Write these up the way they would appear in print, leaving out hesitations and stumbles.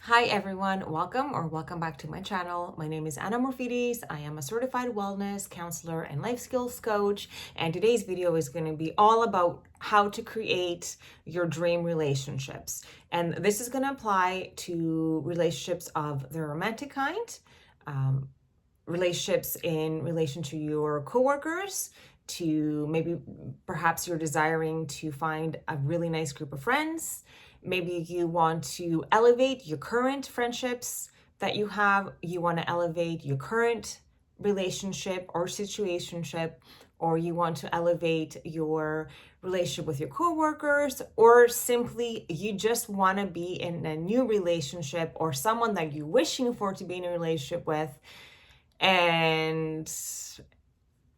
Hi everyone, welcome back to my channel. My name is Anna Morfides. I am a certified wellness counselor and life skills coach, and today's video is going to be all about how to create your dream relationships. And this is going to apply to relationships of the romantic kind, relationships in relation to your coworkers, to maybe perhaps you're desiring to find a really nice group of friends. Maybe you want to elevate your current friendships that you have. You want to elevate your current relationship or situationship, or you want to elevate your relationship with your coworkers, or simply you just want to be in a new relationship or someone that you're wishing for to be in a relationship with, and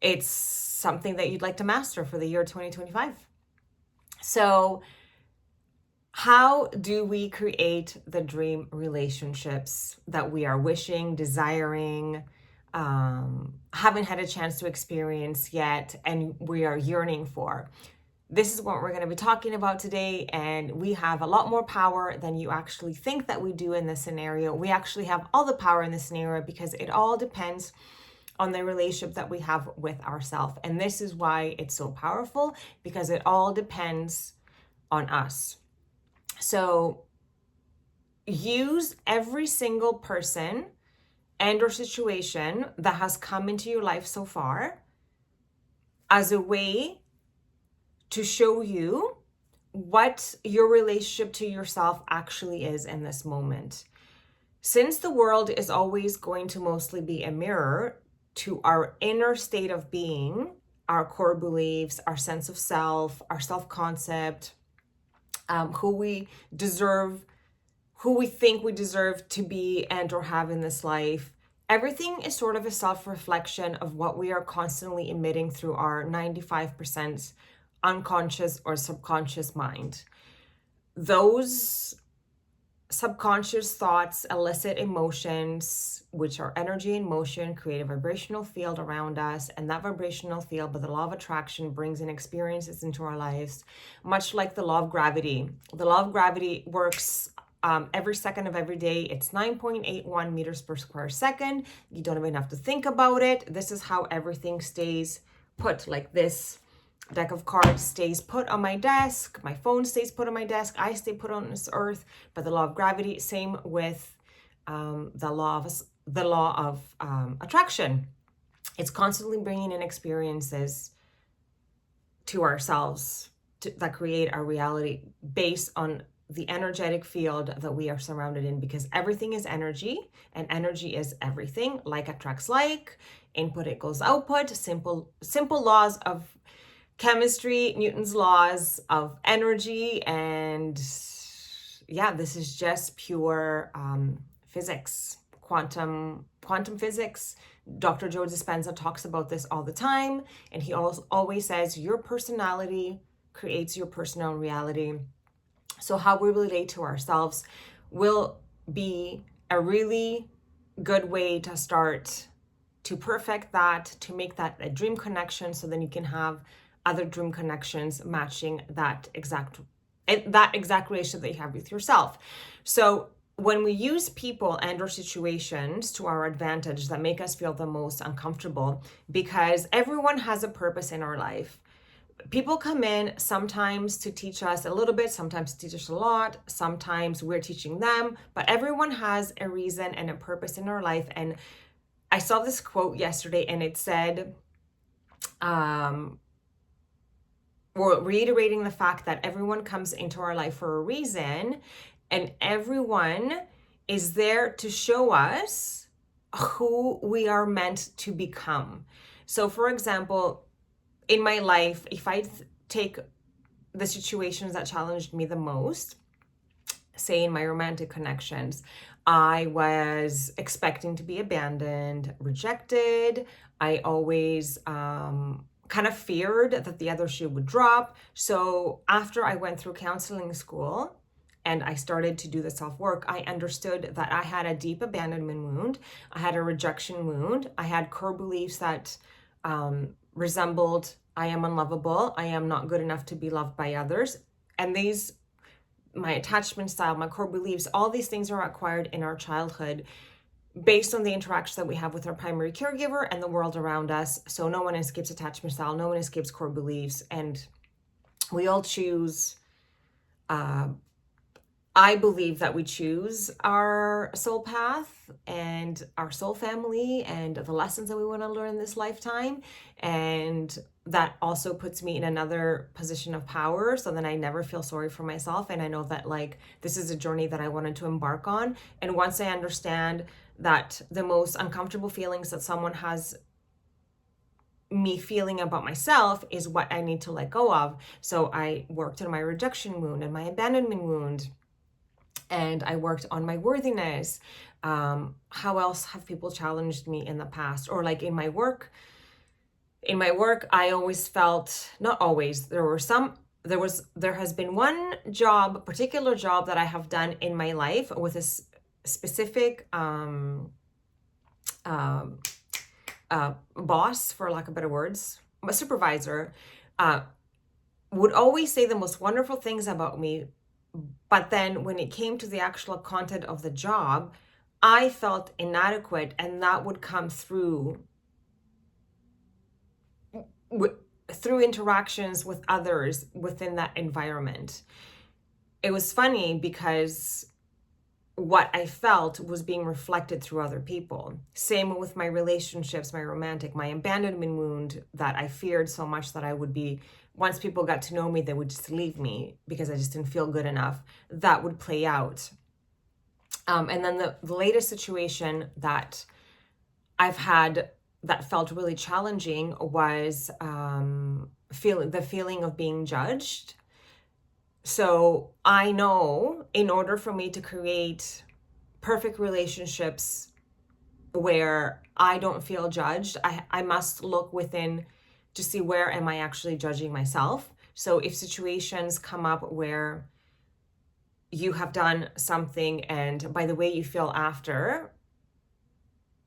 it's something that you'd like to master for the year 2025. So how do we create the dream relationships that we are wishing, desiring, haven't had a chance to experience yet, and we are yearning for? This is what we're going to be talking about today, and we have a lot more power than you actually think that we do in this scenario. We actually have all the power in this scenario because it all depends on the relationship that we have with ourselves. And this is why it's so powerful, because it all depends on us. So use every single person and or situation that has come into your life so far as a way to show you what your relationship to yourself actually is in this moment. Since the world is always going to mostly be a mirror to our inner state of being, our core beliefs, our sense of self, our self-concept, who we think we deserve to be and or have in this life. Everything is sort of a self-reflection of what we are constantly emitting through our 95% unconscious or subconscious mind. Those subconscious thoughts elicit emotions, which are energy and motion, create a vibrational field around us, and that vibrational field, by the law of attraction, brings in experiences into our lives, much like the law of gravity. The law of gravity works every second of every day. It's 9.81 meters per square second. You don't even have to think about it. This is how everything stays put, like this deck of cards stays put on my desk, my phone stays put on my desk, I stay put on this earth. But the law of gravity, same with the law of attraction. It's constantly bringing in experiences to ourselves that create our reality based on the energetic field that we are surrounded in, because everything is energy and energy is everything. Like attracts like, input equals output, simple laws of chemistry, Newton's laws of energy. And yeah, this is just pure physics, quantum physics. Dr. Joe Dispenza talks about this all the time, and he always says your personality creates your personal reality. So how we relate to ourselves will be a really good way to start to perfect that, to make that a dream connection, so then you can have other dream connections matching that exact relationship that you have with yourself. So when we use people and or situations to our advantage that make us feel the most uncomfortable, because everyone has a purpose in our life. People come in sometimes to teach us a little bit, sometimes to teach us a lot, sometimes we're teaching them, but everyone has a reason and a purpose in our life. And I saw this quote yesterday, and it said, we're reiterating the fact that everyone comes into our life for a reason, and everyone is there to show us who we are meant to become. So for example, in my life, if I take the situations that challenged me the most, say in my romantic connections, I was expecting to be abandoned, rejected. I always kind of feared that the other shoe would drop. So after I went through counseling school and I started to do the self-work, I understood that I had a deep abandonment wound. I had a rejection wound. I had core beliefs that resembled I am unlovable, I am not good enough to be loved by others. And these my attachment style, my core beliefs, all these things are acquired in our childhood based on the interaction that we have with our primary caregiver and the world around us. So no one escapes attachment style, no one escapes core beliefs, and we all choose. I believe that we choose our soul path and our soul family and the lessons that we want to learn this lifetime. And that also puts me in another position of power. So then I never feel sorry for myself. And I know that like this is a journey that I wanted to embark on. And once I understand that the most uncomfortable feelings that someone has me feeling about myself is what I need to let go of. So I worked on my rejection wound and my abandonment wound, and I worked on my worthiness. How else have people challenged me in the past? Or like in my work, I always felt, not always, there has been one particular job that I have done in my life with a specific boss, for lack of better words, a supervisor, would always say the most wonderful things about me. But then when it came to the actual content of the job, I felt inadequate, and that would come through interactions with others within that environment. It was funny because what I felt was being reflected through other people. Same with my relationships, my abandonment wound that I feared so much that I would be, once people got to know me, they would just leave me because I just didn't feel good enough. That would play out. And then the latest situation that I've had that felt really challenging was the feeling of being judged. So I know in order for me to create perfect relationships where I don't feel judged, I must look within to see where am I actually judging myself. So if situations come up where you have done something and by the way you feel after,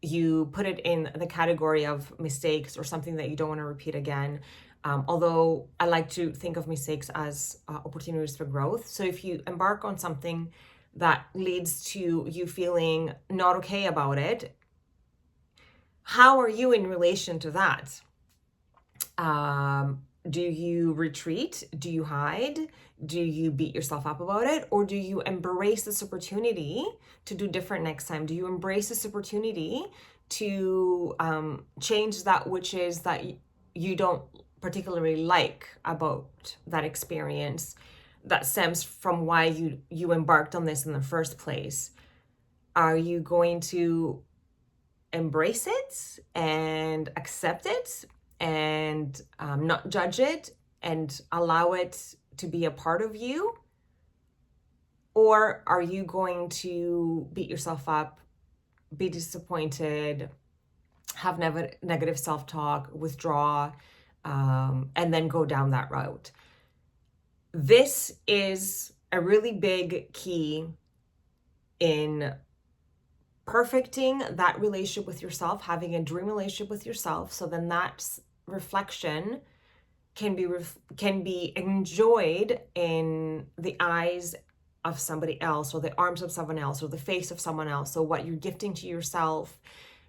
you put it in the category of mistakes or something that you don't want to repeat again. Although I like to think of mistakes as opportunities for growth. So if you embark on something that leads to you feeling not okay about it, how are you in relation to that? Do you retreat? Do you hide? Do you beat yourself up about it? Or do you embrace this opportunity to do different next time? Do you embrace this opportunity to change that which is that you don't particularly like about that experience that stems from why you embarked on this in the first place? Are you going to embrace it and accept it and not judge it and allow it to be a part of you? Or are you going to beat yourself up, be disappointed, have negative self-talk, withdraw, and then go down that route? This is a really big key in perfecting that relationship with yourself, having a dream relationship with yourself. So then that reflection can be enjoyed in the eyes of somebody else or the arms of someone else or the face of someone else. So what you're gifting to yourself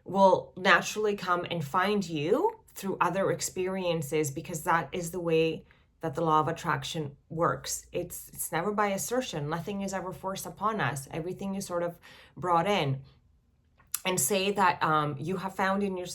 will naturally come and find you through other experiences, because that is the way that the law of attraction works. It's never by assertion. Nothing is ever forced upon us. Everything is sort of brought in. And say that you have found in your,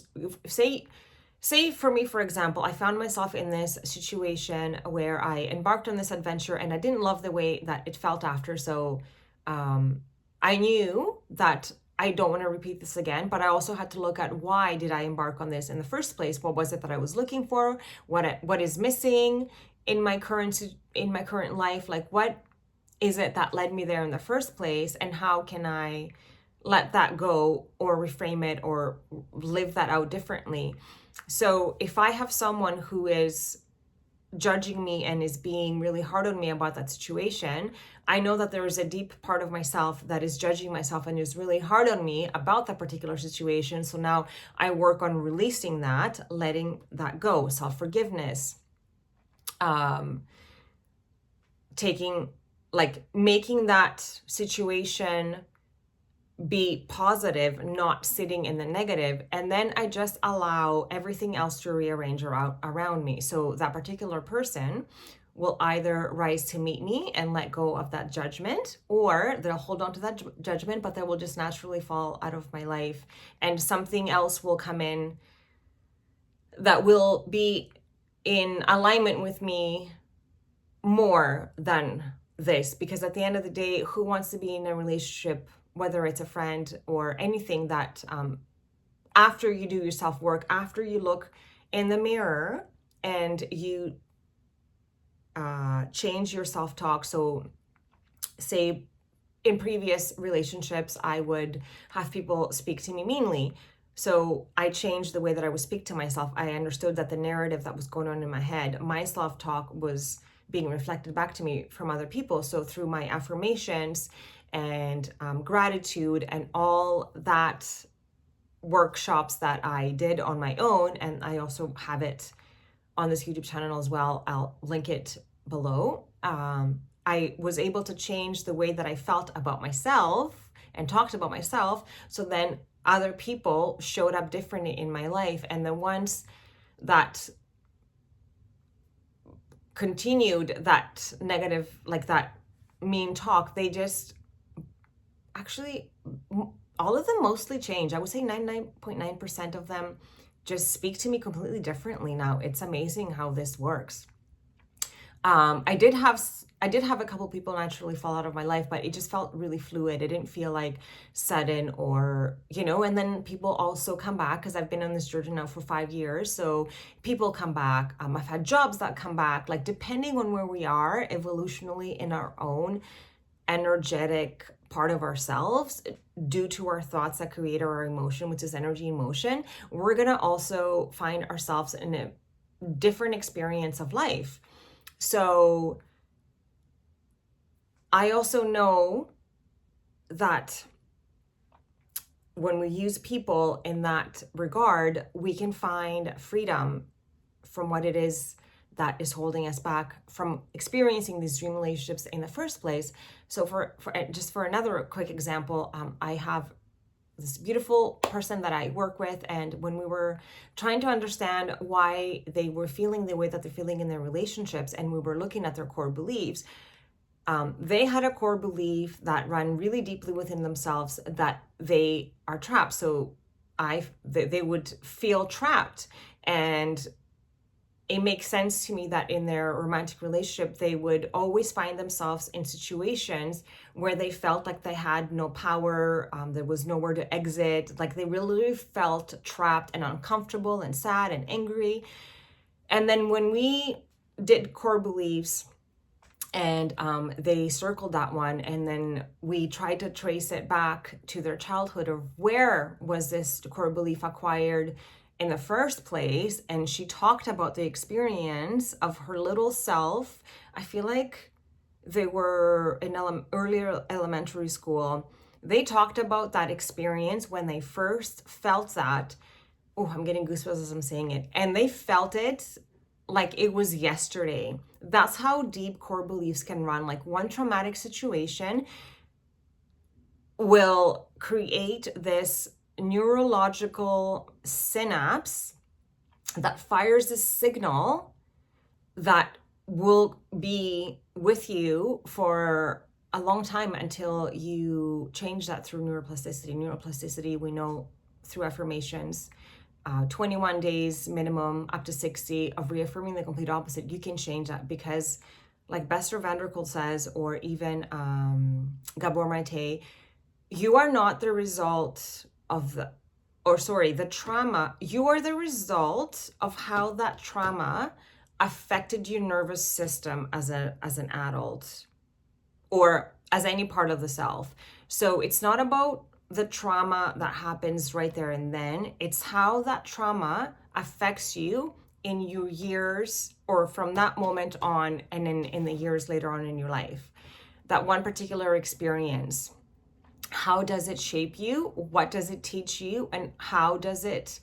say for me, for example, I found myself in this situation where I embarked on this adventure and I didn't love the way that it felt after. So I knew that I don't want to repeat this again, but I also had to look at why did I embark on this in the first place? What was it that I was looking for? What is missing in my current life? Like, what is it that led me there in the first place? And how can I let that go or reframe it or live that out differently? So if I have someone who is judging me and is being really hard on me about that situation, I know that there is a deep part of myself that is judging myself and is really hard on me about that particular situation. So now I work on releasing that, letting that go, self-forgiveness, taking like making that situation be positive, not sitting in the negative. And then I just allow everything else to rearrange around me. So that particular person will either rise to meet me and let go of that judgment, or they'll hold on to that judgment, but they will just naturally fall out of my life. And something else will come in that will be in alignment with me more than this. Because at the end of the day, who wants to be in a relationship, whether it's a friend or anything, that after you do your self-work, after you look in the mirror and you change your self-talk. So say in previous relationships, I would have people speak to me meanly. So I changed the way that I would speak to myself. I understood that the narrative that was going on in my head, my self-talk was being reflected back to me from other people. So through my affirmations and gratitude and all that workshops that I did on my own, and I also have it on this YouTube channel as well, I'll link it below. I was able to change the way that I felt about myself and talked about myself. So then other people showed up differently in my life. And the ones that continued that negative, like that mean talk, they just actually, all of them mostly change. I would say 99.9% of them just speak to me completely differently now. It's amazing how this works. I did have a couple people naturally fall out of my life, but it just felt really fluid. It didn't feel like sudden or, and then people also come back, because I've been on this journey now for 5 years. So people come back. I've had jobs that come back, like depending on where we are evolutionally in our own energetic part of ourselves, due to our thoughts that create our emotion, which is energy and motion, we're going to also find ourselves in a different experience of life. So I also know that when we use people in that regard, we can find freedom from what it is that is holding us back from experiencing these dream relationships in the first place. So for another quick example, I have this beautiful person that I work with, and when we were trying to understand why they were feeling the way that they're feeling in their relationships, and we were looking at their core beliefs, they had a core belief that ran really deeply within themselves, that they are trapped. So they would feel trapped, and it makes sense to me that in their romantic relationship, they would always find themselves in situations where they felt like they had no power, there was nowhere to exit, like they really felt trapped and uncomfortable and sad and angry. And then when we did core beliefs, and they circled that one, and then we tried to trace it back to their childhood, of where was this core belief acquired in the first place. And she talked about the experience of her little self. I feel like they were in earlier elementary school. They talked about that experience when they first felt that. Oh, I'm getting goosebumps as I'm saying it. And they felt it like it was yesterday. That's how deep core beliefs can run. Like one traumatic situation will create this neurological synapse that fires a signal that will be with you for a long time, until you change that through neuroplasticity. Neuroplasticity, we know through affirmations, 21 days minimum, up to 60 of reaffirming the complete opposite. You can change that, because like Bester Vanderkolk says, or even Gabor Maté, you are not the result of the trauma. You are the result of how that trauma affected your nervous system as an adult, or as any part of the self. So it's not about the trauma that happens right there and then. It's how that trauma affects you in your years, or from that moment on, and in the years later on in your life. That one particular experience, how does it shape you? What does it teach you? And how does it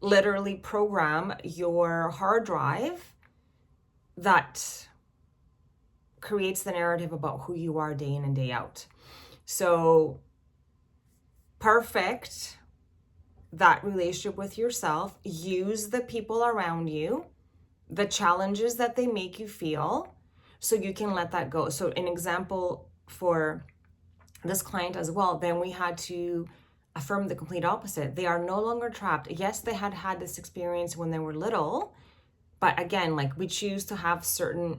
literally program your hard drive that creates the narrative about who you are day in and day out. So perfect that relationship with yourself. Use the people around you, the challenges that they make you feel, so you can let that go. So an example for this client as well, then we had to affirm the complete opposite. They are no longer trapped. Yes, they had had this experience when they were little, but again, like, we choose to have certain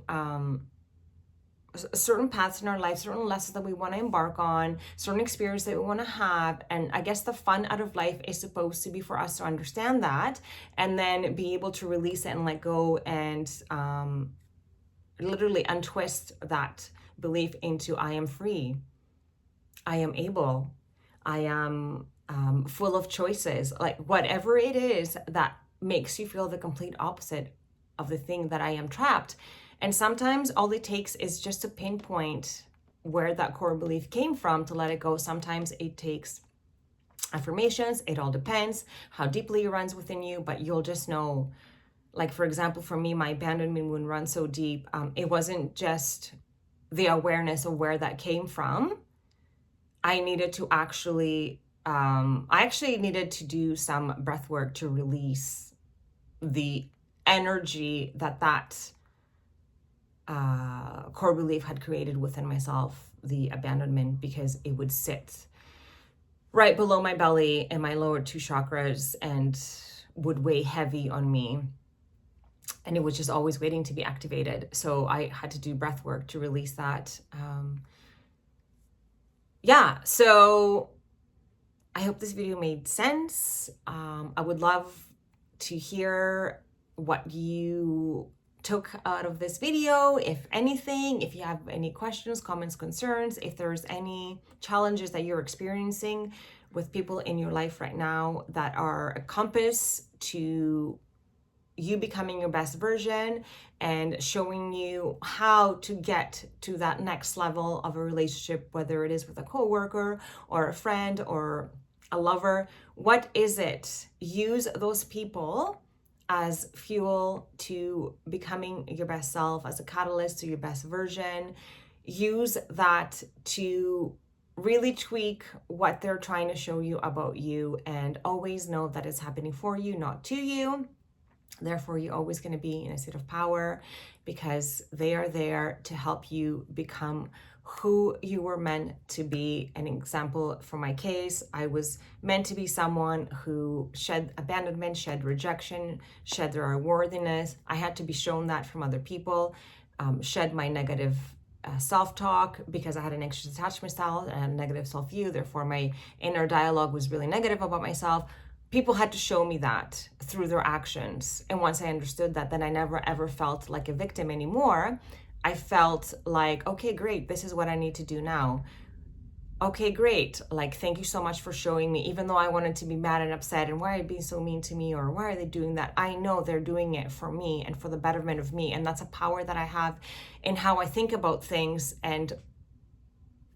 paths in our life, certain lessons that we want to embark on, certain experiences that we want to have. And I guess the fun out of life is supposed to be for us to understand that and then be able to release it and let go and literally untwist that belief into I am free, I am able, I am full of choices. Like, whatever it is that makes you feel the complete opposite of the thing that I am trapped. And sometimes all it takes is just to pinpoint where that core belief came from to let it go. Sometimes it takes affirmations. It all depends how deeply it runs within you, but you'll just know. Like, for example, for me, my abandonment wound runs so deep. It wasn't just the awareness of where that came from. I needed to actually, I actually needed to do some breath work to release the energy that core belief had created within myself, the abandonment, because it would sit right below my belly and my lower two chakras and would weigh heavy on me. And it was just always waiting to be activated. So I had to do breath work to release that. Yeah, so I hope this video made sense. I would love to hear what you took out of this video, if anything, if you have any questions, comments, concerns, if there's any challenges that you're experiencing with people in your life right now that are a compass to you becoming your best version and showing you how to get to that next level of a relationship, whether it is with a coworker or a friend or a lover. What is it? Use those people as fuel to becoming your best self, as a catalyst to your best version. Use that to really tweak what they're trying to show you about you, and always know that it's happening for you, not to you. Therefore, you're always going to be in a state of power because they are there to help you become who you were meant to be. An example for my case, I was meant to be someone who shed abandonment, shed rejection, shed their unworthiness. I had to be shown that from other people, shed my negative self-talk because I had an anxious attachment style and a negative self-view. Therefore, my inner dialogue was really negative about myself. People had to show me that through their actions. And once I understood that, then I never ever felt like a victim anymore. I felt like, okay, great, this is what I need to do now. Okay, great, like, thank you so much for showing me. Even though I wanted to be mad and upset and why are they being so mean to me or why are they doing that, I know they're doing it for me and for the betterment of me. And that's a power that I have in how I think about things. And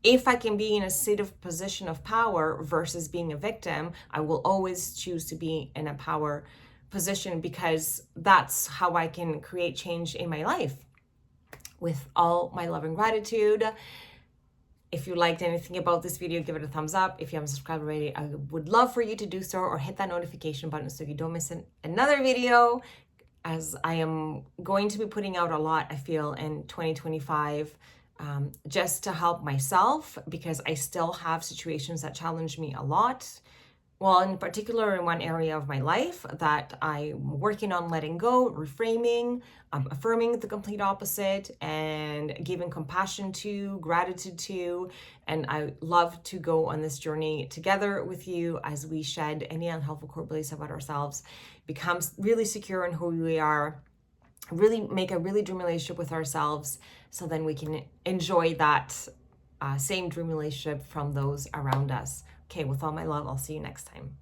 if I can be in a state of position of power versus being a victim, I will always choose to be in a power position because that's how I can create change in my life. With all my love and gratitude. If you liked anything about this video, give it a thumbs up. If you haven't subscribed already, I would love for you to do so, or hit that notification button so you don't miss another video, as I am going to be putting out a lot, I feel, in 2025. Just to help myself, because I still have situations that challenge me a lot. Well, in particular, in one area of my life that I'm working on letting go, reframing, affirming the complete opposite, and giving compassion to, gratitude to. And I love to go on this journey together with you as we shed any unhelpful core beliefs about ourselves, become really secure in who we are, really make a really dream relationship with ourselves, so then we can enjoy that same dream relationship from those around us. Okay, with all my love, I'll see you next time.